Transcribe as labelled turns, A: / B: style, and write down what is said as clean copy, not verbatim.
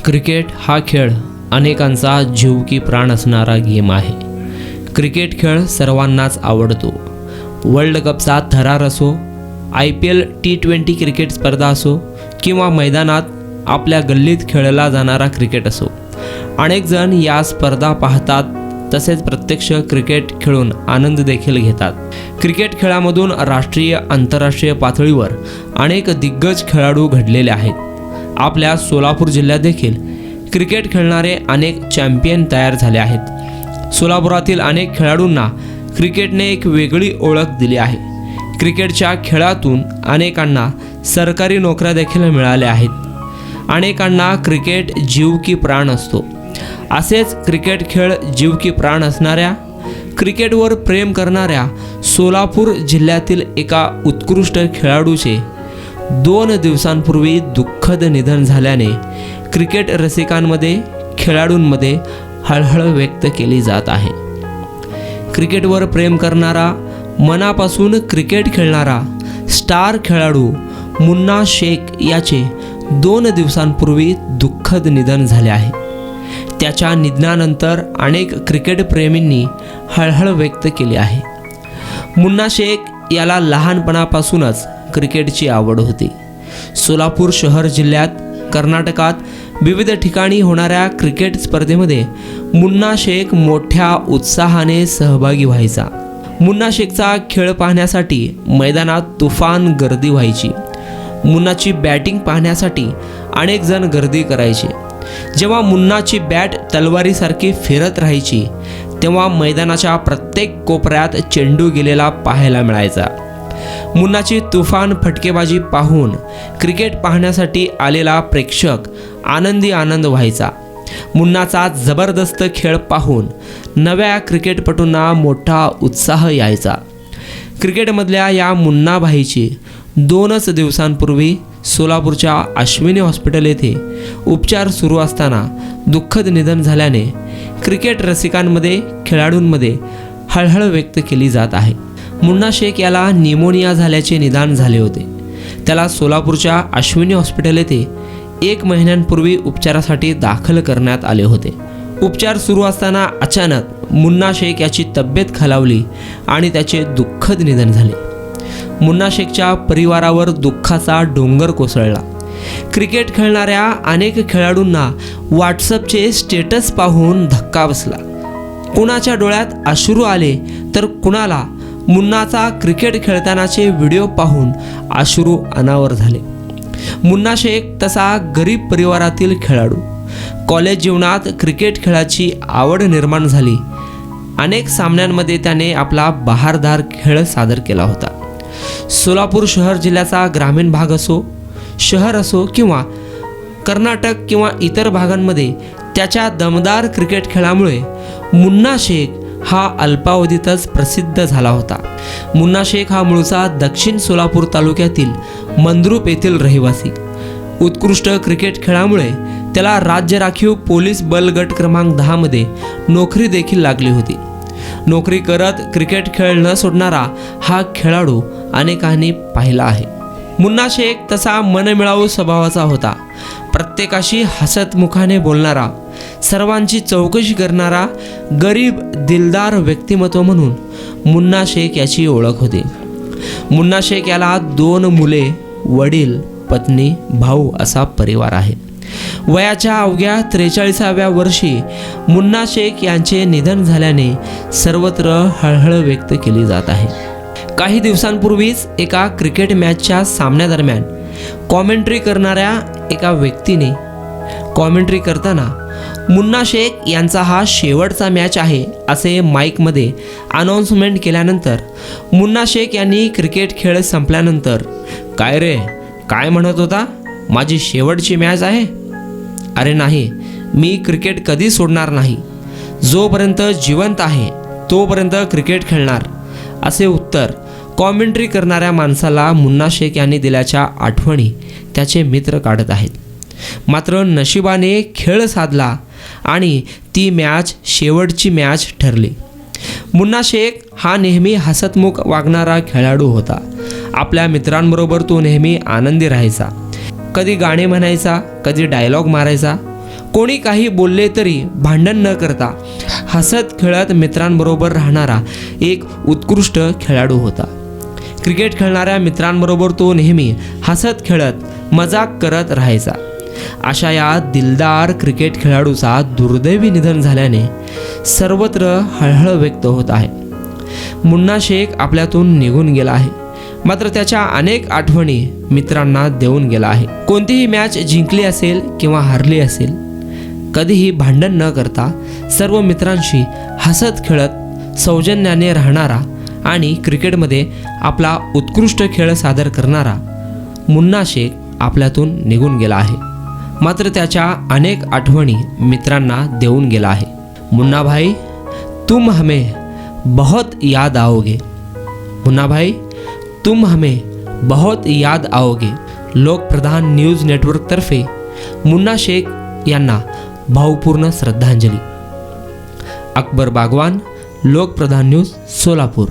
A: Cricket हा खेळ अनेकांचा जीव की प्राण असणारा गेम आहे. क्रिकेट खेळ सर्वांनाच आवडतो. वर्ल्ड कपचा थरार असो, IPL T20 क्रिकेट स्पर्धा असो किंवा मैदानात आपल्या गल्लीत खेळला जाणारा क्रिकेट असो, अनेक जण या स्पर्धा पाहतात. तसेच प्रत्यक्ष क्रिकेट खेळून आनंद देखील घेतात. क्रिकेट खेळामधून राष्ट्रीय आंतरराष्ट्रीय पातळीवर अनेक दिग्गज खेळाडू घडलेले आहेत. आपल्या सोलापूर जिल्ह्यात देखील क्रिकेट खेळणारे अनेक चॅम्पियन तयार झाले आहेत. सोलापुरातील अनेक खेळाडूंना क्रिकेटने एक वेगळी ओळख दिली आहे. क्रिकेटच्या खेळातून अनेकांना सरकारी नोकऱ्या देखील मिळाल्या आहेत. अनेकांना क्रिकेट जीव की प्राण असतो. असेच क्रिकेट खेळ जीव की प्राण असणाऱ्या, क्रिकेटवर प्रेम करणाऱ्या सोलापूर जिल्ह्यातील एका उत्कृष्ट खेळाडूचे 2 दिवसांपूर्वी दुःखद निधन झाल्याने क्रिकेट रसिकांमध्ये, खेळाडूंमध्ये हळहळ व्यक्त केली जात आहे. क्रिकेटवर प्रेम करणारा, मनापासून क्रिकेट खेळणारा स्टार खेळाडू मुन्ना शेख याचे 2 दिवसांपूर्वी दुःखद निधन झाले आहे. त्याच्या निधनानंतर अनेक क्रिकेटप्रेमींनी हळहळ व्यक्त केली आहे. मुन्ना शेख याला लहानपणापासूनच क्रिकेटची आवड होती. सोलापूर शहर जिल्ह्यात, कर्नाटकात विविध ठिकाणी होणाऱ्या क्रिकेट स्पर्धेमध्ये मुन्ना शेख मोठ्या उत्साहाने सहभागी व्हायचा. मुन्ना शेखचा खेळ पाहण्यासाठी मैदानात तुफान गर्दी व्हायची. मुन्नाची बॅटिंग पाहण्यासाठी अनेक जण गर्दी करायचे. जेव्हा मुन्नाची बॅट तलवारीसारखी फिरत राहायची, तेव्हा मैदानाच्या प्रत्येक कोपऱ्यात चेंडू गेलेला पाहायला मिळायचा. मुन्नाची तुफान फटकेबाजी पाहून क्रिकेट पाहण्यासाठी आलेला प्रेक्षक आनंद व्हायचा. मुन्नाचा जबरदस्त खेळ पाहून नव्या क्रिकेटपटूंना मोठा उत्साह यायचा. क्रिकेटमधल्या या मुन्नाभाईची 2च दिवसांपूर्वी सोलापूरच्या अश्विनी हॉस्पिटल येथे उपचार सुरू असताना दुःखद निधन झाल्याने क्रिकेट रसिकांमध्ये, खेळाडूंमध्ये हळहळ व्यक्त केली जात आहे. मुन्ना शेख याला निमोनिया झाल्याचे निदान झाले होते. त्याला सोलापूरच्या अश्विनी हॉस्पिटल येथे 1 महिन्यांपूर्वी उपचारासाठी दाखल करण्यात आले होते. उपचार सुरू असताना अचानक मुन्ना शेख याची तब्येत खालावली आणि त्याचे दुःखद निधन झाले. मुन्ना शेखच्या परिवारावर दुःखाचा डोंगर कोसळला. क्रिकेट खेळणाऱ्या अनेक खेळाडूंना व्हॉट्सअपचे स्टेटस पाहून धक्का बसला. कुणाच्या डोळ्यात अश्रू आले तर कुणाला मुन्नाचा क्रिकेट खेळतानाचे व्हिडिओ पाहून अश्रू अनावर झाले. मुन्ना शेख तसा गरीब परिवारातील खेळाडू. कॉलेज जीवनात क्रिकेट खेळाची आवड निर्माण झाली. अनेक सामन्यांमध्ये त्याने आपला बहारदार खेळ सादर केला होता. सोलापूर शहर जिल्ह्याचा ग्रामीण भाग असो, शहर असो किंवा कर्नाटक किंवा इतर भागांमध्ये त्याच्या दमदार क्रिकेट खेळामुळे मुन्ना शेख हा अल्पावधीतच प्रसिद्ध झाला होता. मुन्ना शेख हा मूळचा दक्षिण सोलापूर तालुक्यातील मंद्रुप येथील रहिवासी. उत्कृष्ट क्रिकेट खेळामुळे त्याला राज्य राखीव पोलीस बल गट क्रमांक 10 मध्ये नोकरी देखील लागली होती. नोकरी करत क्रिकेट खेळ न सोडणारा हा खेळाडू अनेकांनी पाहिला आहे. मुन्ना शेख तसा मनमिळावू स्वभावाचा होता. प्रत्येकाशी हसतमुखाने बोलणारा, सर्वांची चौकशी करणारा, गरीब दिलदार व्यक्तिमत्व म्हणून मुन्ना शेख याची ओळख होती. मुन्ना शेख याला 2 मुले, वडील, पत्नी, भाऊ असा परिवार आहे. वयाच्या अवघ्या 43व्या वर्षी मुन्ना शेख यांचे निधन झाल्याने सर्वत्र हळहळ व्यक्त केली जात आहे. काही दिवसांपूर्वीच एका क्रिकेट मॅचच्या सामन्यादरम्यान कॉमेंट्री करणाऱ्या एका व्यक्तीने कॉमेंट्री करताना मुन्ना शेख यांचा हा शेवटचा मॅच आहे असे माईकमध्ये अनाउन्समेंट केल्यानंतर मुन्ना शेख यांनी क्रिकेट खेळ संपल्यानंतर, काय रे, काय म्हणत होता, माझी शेवटची मॅच आहे? अरे नाही, मी क्रिकेट कधी सोडणार नाही. जोपर्यंत जिवंत आहे तोपर्यंत क्रिकेट खेळणार, असे उत्तर कॉमेंट्री करणाऱ्या माणसाला मुन्ना शेख यांनी दिल्याच्या आठवणी त्याचे मित्र काढत आहेत. मात्र नशिबाने खेळ साधला आणि ती मॅच शेवटची मॅच ठरली. मुन्ना शेख हा नेहमी हसतमुख वागणारा खेळाडू होता. आपल्या मित्रांबरोबर तो नेहमी आनंदी राहायचा. कधी गाणे म्हणायचा, कधी डायलॉग मारायचा. कोणी काही बोलले तरी भांडण न करता हसत खेळत मित्रांबरोबर राहणारा एक उत्कृष्ट खेळाडू होता. क्रिकेट खेळणाऱ्या मित्रांबरोबर तो नेहमी हसत खेळत मजाक करत राहायचा. अशा या दिलदार क्रिकेट खेळाडूचा दुर्दैवी निधन झाल्याने सर्वत्र हळहळ व्यक्त होत आहे. मुन्ना शेख आपल्यातून निघून गेला आहे, मात्र त्याच्या अनेक आठवणी मित्रांना देऊन गेला आहे. कोणतीही मॅच जिंकली असेल किंवा हारली असेल, कधीही भांडण न करता सर्व मित्रांशी हसत खेळत सौजन्याने राहणारा आणि क्रिकेटमध्ये आपला उत्कृष्ट खेळ सादर करणारा मुन्ना शेख आपल्यातून निघून गेला आहे, मात्र त्याच्या अनेक आठवणी मित्रांना देऊन गेला आहे. मुन्ना भाई, तुम हमें बहुत याद आओगे. मुन्ना भाई, तुम हमें बहुत याद आओगे. लोकप्रधान न्यूज नेटवर्कतर्फे मुन्ना शेख यांना भावपूर्ण श्रद्धांजली. अकबर बागवान, लोकप्रधान न्यूज, सोलापूर.